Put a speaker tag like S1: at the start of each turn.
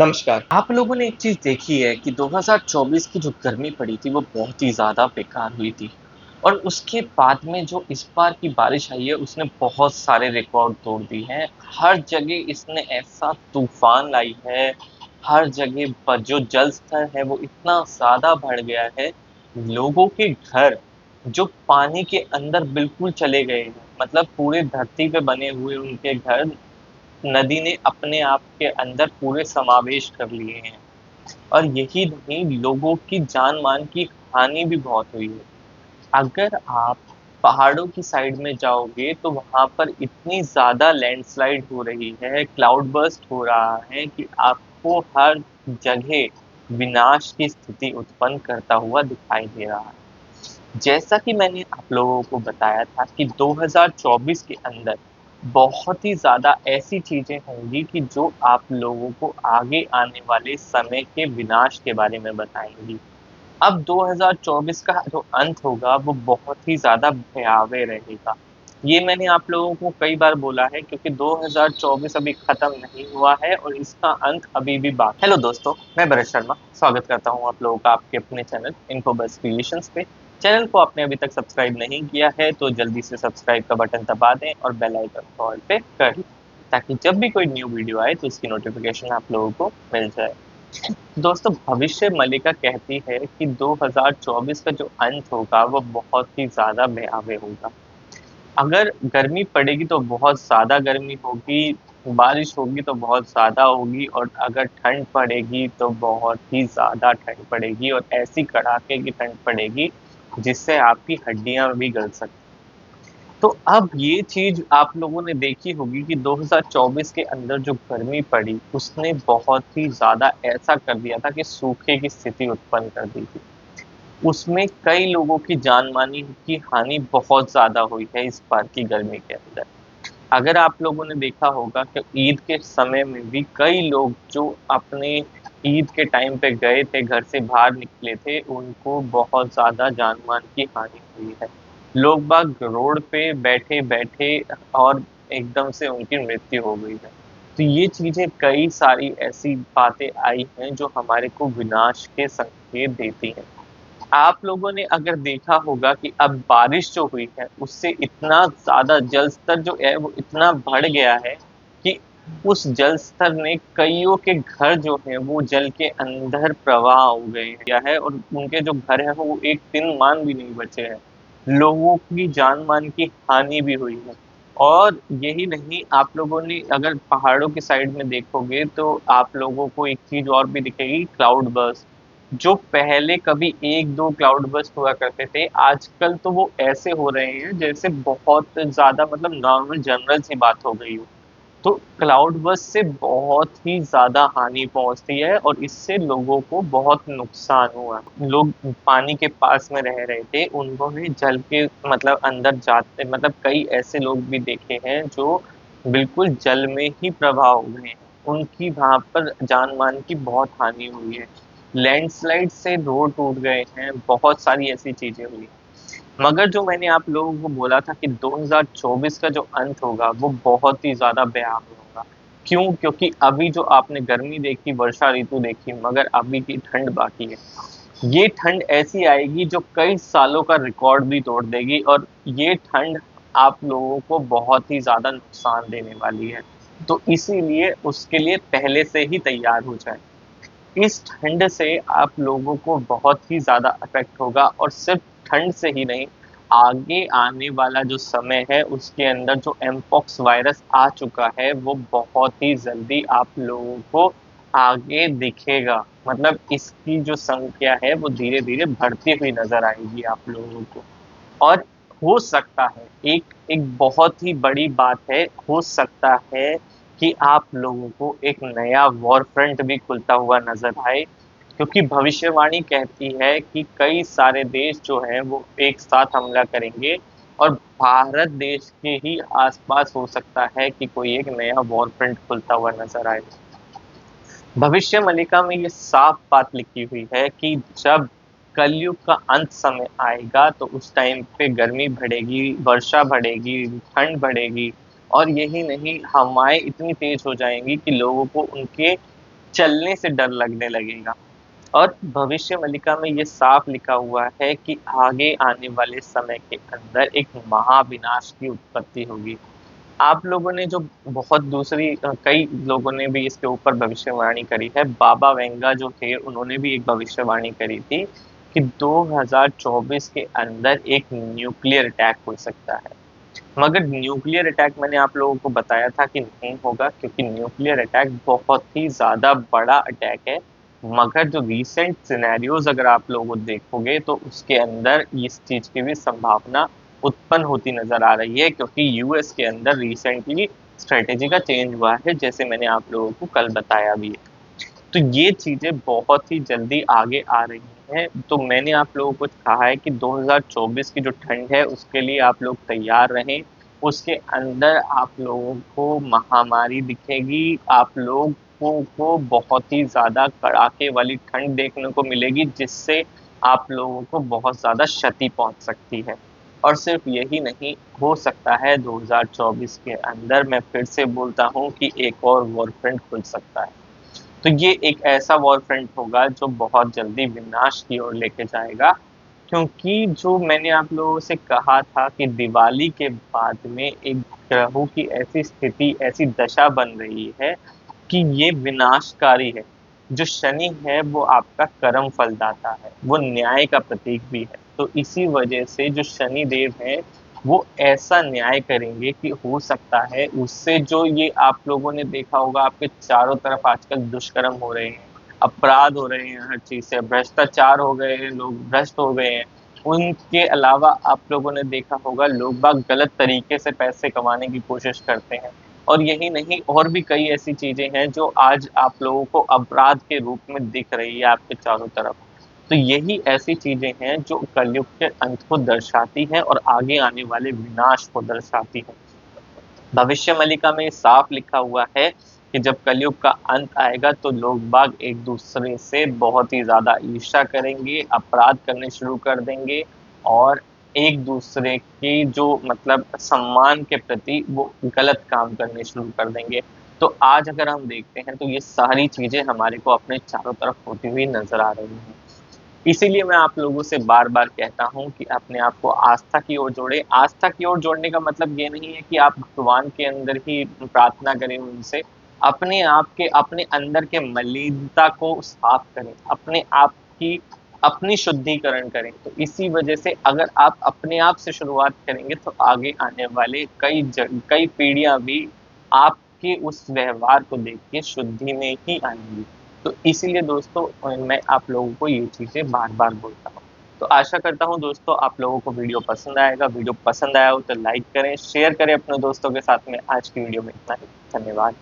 S1: नमस्कार। आप लोगों ने एक चीज़ देखी है कि 2024 की जो गर्मी पड़ी थी वो बहुत ही ज़्यादा बेकार हुई थी और उसके बाद में जो इस बार की बारिश आई है उसने बहुत सारे रिकॉर्ड तोड़ दिए हैं। हर जगह इसने ऐसा तूफ़ान लाई है, हर जगह पर जो जल स्तर है वो इतना ज़्यादा बढ़ गया है, लोगों के घर जो पानी के अंदर बिल्कुल चले गए हैं, मतलब पूरे धरती पे बने हुए उनके घर नदी ने अपने आप के अंदर पूरे समावेश कर लिए हैं। और यही नहीं, लोगों की जान-मान की हानि भी बहुत हुई है। अगर आप पहाड़ों की साइड में जाओगे तो वहाँ पर इतनी ज़्यादा लैंडस्लाइड हो रही है, क्लाउड बर्स्ट हो रहा है कि आपको हर जगह विनाश की स्थिति उत्पन्न करता हुआ दिखाई दे रहा है। जैसा कि मैंने आप लोगों को बताया था कि 2024 के अंदर बहुत ही ज़्यादा ऐसी चीज़ें होंगी कि जो आप लोगों को आगे आने वाले समय के विनाश के बारे में बताएँगी। अब 2024 का जो अंत होगा वो बहुत ही ज़्यादा भयावह रहेगा। ये मैंने आप लोगों को कई बार बोला है क्योंकि 2024 अभी खत्म नहीं हुआ है और इसका अंत अभी भी बाकी। हेलो दोस्तों, मैं भरत शर्मा स्वागत करता हूँ आप लोगों का आपके अपने चैनल इन्फोबज़ क्रिएशंस पे। चैनल को आपने अभी तक सब्सक्राइब नहीं किया है तो जल्दी से सब्सक्राइब का बटन दबा दें और बेल आइकन को ऑल पे कर दें ताकि जब भी कोई न्यू वीडियो आए तो उसकी नोटिफिकेशन आप लोगों को मिल जाए। दोस्तों, भविष्य मल्लिका कहती है कि 2024 का जो अंत होगा वो बहुत ही ज़्यादा भयावह होगा। अगर गर्मी पड़ेगी तो बहुत ज़्यादा गर्मी होगी, बारिश होगी तो बहुत ज़्यादा होगी और अगर ठंड पड़ेगी तो बहुत ही ज़्यादा ठंड पड़ेगी और ऐसी कड़ाके की ठंड पड़ेगी जिससे आपकी हड्डियाँ भी गल सकती हैं। तो अब ये चीज़ आप लोगों ने देखी होगी कि 2024 के अंदर जो गर्मी पड़ी, उसने बहुत ही ज़्यादा ऐसा कर दिया था कि सूखे की स्थिति उत्पन्न कर दी थी। उसमें कई लोगों की जान-माल की हानि बहुत ज़्यादा हुई है इस बार की गर्मी के अंदर। अगर आप लोगों ने देखा होगा कि ईद के समय में भी कई लोग जो अपने ईद के टाइम पे गए थे, घर से बाहर निकले थे, उनको बहुत ज़्यादा जान-माल की हानि हुई है। लोग बाग रोड पे बैठे-बैठे और एकदम से उनकी मृत्यु हो गई है। तो ये चीज़ें कई सारी ऐसी बातें आई हैं जो हमारे को विनाश के संकेत देती हैं। आप लोगों ने अगर देखा होगा कि अब बारिश जो हुई है, उससे इतना ज़्यादा जल स्तर जो है वो इतना बढ़ गया है कि उस जल स्तर ने कइयों के घर जो हैं वो जल के अंदर प्रवाह हो गए हैं और उनके जो घर हैं वो एक तिनमान भी नहीं बचे हैं। लोगों की जान-माल की हानि भी हुई है और यही नहीं, आप लोगों ने अगर पहाड़ों की साइड में देखोगे तो आप लोगों को एक चीज़ और भी दिखेगी, क्लाउड बर्स्ट। जो पहले कभी 1-2 क्लाउड बर्स्ट हुआ करते थे, आजकल तो वो ऐसे हो रहे हैं जैसे बहुत ज़्यादा, मतलब नॉर्मल जनरल सी बात हो गई हो। तो क्लाउड बर्स्ट से बहुत ही ज़्यादा हानि पहुँचती है और इससे लोगों को बहुत नुकसान हुआ। लोग पानी के पास में रह रहे थे, उन्होंने जल के मतलब अंदर जाते, मतलब कई ऐसे लोग भी देखे हैं जो बिल्कुल जल में ही प्रवाह हो गए हैं। उनकी वहाँ पर जान-माल की बहुत हानि हुई है। लैंडस्लाइड से रोड टूट गए हैं, बहुत सारी ऐसी चीज़ें हुई। मगर जो मैंने आप लोगों को बोला था कि 2024 का जो अंत होगा वो बहुत ही ज़्यादा भयावह होगा। क्यों? क्योंकि अभी जो आपने गर्मी देखी, वर्षा ऋतु देखी, मगर अभी की ठंड बाकी है। ये ठंड ऐसी आएगी जो कई सालों का रिकॉर्ड भी तोड़ देगी और ये ठंड आप लोगों को बहुत ही ज़्यादा नुकसान देने वाली है। तो इसीलिए उसके लिए पहले से ही तैयार हो जाएँ। इस ठंड से आप लोगों को बहुत ही ज़्यादा इफ़ेक्ट होगा और सिर्फ़ ठंड से ही नहीं, आगे आने वाला जो समय है उसके अंदर जो एमपॉक्स वायरस आ चुका है वो बहुत ही जल्दी आप लोगों को आगे दिखेगा। मतलब इसकी जो संख्या है वो धीरे-धीरे बढ़ती हुई नज़र आएगी आप लोगों को। और हो सकता है, एक एक बहुत ही बड़ी बात है, हो सकता है कि आप लोगों को एक नया वॉर फ्रंट भी खुलता हुआ नज़र आए, क्योंकि भविष्यवाणी कहती है कि कई सारे देश जो हैं वो एक साथ हमला करेंगे और भारत देश के ही आस-पास हो सकता है कि कोई एक नया वॉर फ्रंट खुलता हुआ नज़र आए। भविष्य मल्लिका में ये साफ बात लिखी हुई है कि जब कलयुग का अंत समय आएगा तो उस टाइम पे गर्मी बढ़ेगी, वर्षा बढ़ेगी, ठंड बढ़ेगी और यही नहीं, हवाएँ इतनी तेज़ हो जाएँगी कि लोगों को उनके चलने से डर लगने लगेगा। और भविष्यवलिका में ये साफ लिखा हुआ है कि आगे आने वाले समय के अंदर एक महाविनाश की उत्पत्ति होगी। आप लोगों ने जो बहुत कई लोगों ने भी इसके ऊपर भविष्यवाणी करी है। बाबा वेंगा जो थे उन्होंने भी एक भविष्यवाणी करी थी कि 2024 के अंदर एक न्यूक्लियर अटैक हो सकता है। मगर न्यूक्लियर अटैक मैंने आप लोगों को बताया था कि नहीं होगा, क्योंकि न्यूक्लियर अटैक बहुत ही ज़्यादा बड़ा अटैक है। मगर जो रीसेंट सिनेरियोज अगर आप लोग देखोगे तो उसके अंदर इस चीज़ की भी संभावना उत्पन्न होती नज़र आ रही है, क्योंकि यूएस के अंदर रिसेंटली स्ट्रेटेजी का चेंज हुआ है, जैसे मैंने आप लोगों को कल बताया भी है। तो ये चीज़ें बहुत ही जल्दी आगे आ रही हैं। तो मैंने आप लोगों को कहा है कि 2024 की जो ठंड है उसके लिए आप लोग तैयार रहें। उसके अंदर आप लोगों को महामारी दिखेगी, आप लोगों को बहुत ही ज़्यादा कड़ाके वाली ठंड देखने को मिलेगी, जिससे आप लोगों को बहुत ज़्यादा क्षति पहुंच सकती है। और सिर्फ यही नहीं, हो सकता है 2024 के अंदर, मैं फिर से बोलता हूँ कि एक और वॉर फ्रंट खुल सकता है। तो ये एक ऐसा वॉर फ्रंट होगा जो बहुत जल्दी विनाश की ओर लेके जाएगा, क्योंकि जो मैंने आप लोगों से कहा था कि दिवाली के बाद में एक ग्रहों की ऐसी स्थिति, ऐसी दशा बन रही है कि ये विनाशकारी है। जो शनि है वो आपका कर्म फलदाता है, वो न्याय का प्रतीक भी है। तो इसी वजह से जो शनि देव हैं वो ऐसा न्याय करेंगे कि हो सकता है उससे जो ये आप लोगों ने देखा होगा आपके चारों तरफ आजकल दुष्कर्म हो रहे हैं, अपराध हो रहे हैं, हर चीज़ से भ्रष्टाचार हो गए हैं, लोग भ्रष्ट हो गए हैं। उनके अलावा आप लोगों ने देखा होगा लोग बाग गलत तरीके से पैसे कमाने की कोशिश करते हैं। और यही नहीं, और भी कई ऐसी चीज़ें हैं जो आज आप लोगों को अपराध के रूप में दिख रही है आपके चारों तरफ। तो यही ऐसी चीज़ें हैं जो कलयुग के अंत को दर्शाती हैं और आगे आने वाले विनाश को दर्शाती हैं। भविष्यवलिका में साफ लिखा हुआ है कि जब कलयुग का अंत आएगा तो लोग बाग एक दूसरे से बहुत ही ज़्यादा ईर्ष्या करेंगे, अपराध करने शुरू कर देंगे और एक दूसरे की जो मतलब सम्मान के प्रति वो गलत काम करने शुरू कर देंगे। तो आज अगर हम देखते हैं तो ये सारी चीज़ें हमारे को अपने चारों तरफ होती हुई नज़र आ रही हैं। इसीलिए मैं आप लोगों से बार-बार कहता हूँ कि अपने आप को आस्था की ओर जोड़ें। आस्था की ओर जोड़ने का मतलब ये नहीं है कि आप भगवान के अंदर ही प्रार्थना करें उनसे। अपने आप के, अपने अंदर के मलिनता को साफ करें, अपने आप की अपनी शुद्धिकरण करें। तो इसी वजह से अगर आप अपने आप से शुरुआत करेंगे तो आगे आने वाले कई पीढ़ियाँ भी आपके उस व्यवहार को देख के शुद्धि में ही आएँगी। तो इसीलिए दोस्तों मैं आप लोगों को ये चीज़ें बार-बार बोलता हूँ। तो आशा करता हूँ दोस्तों आप लोगों को वीडियो पसंद आएगा। वीडियो पसंद आया हो तो लाइक करें, शेयर करें अपने दोस्तों के साथ में। आज की वीडियो में इतना ही। धन्यवाद।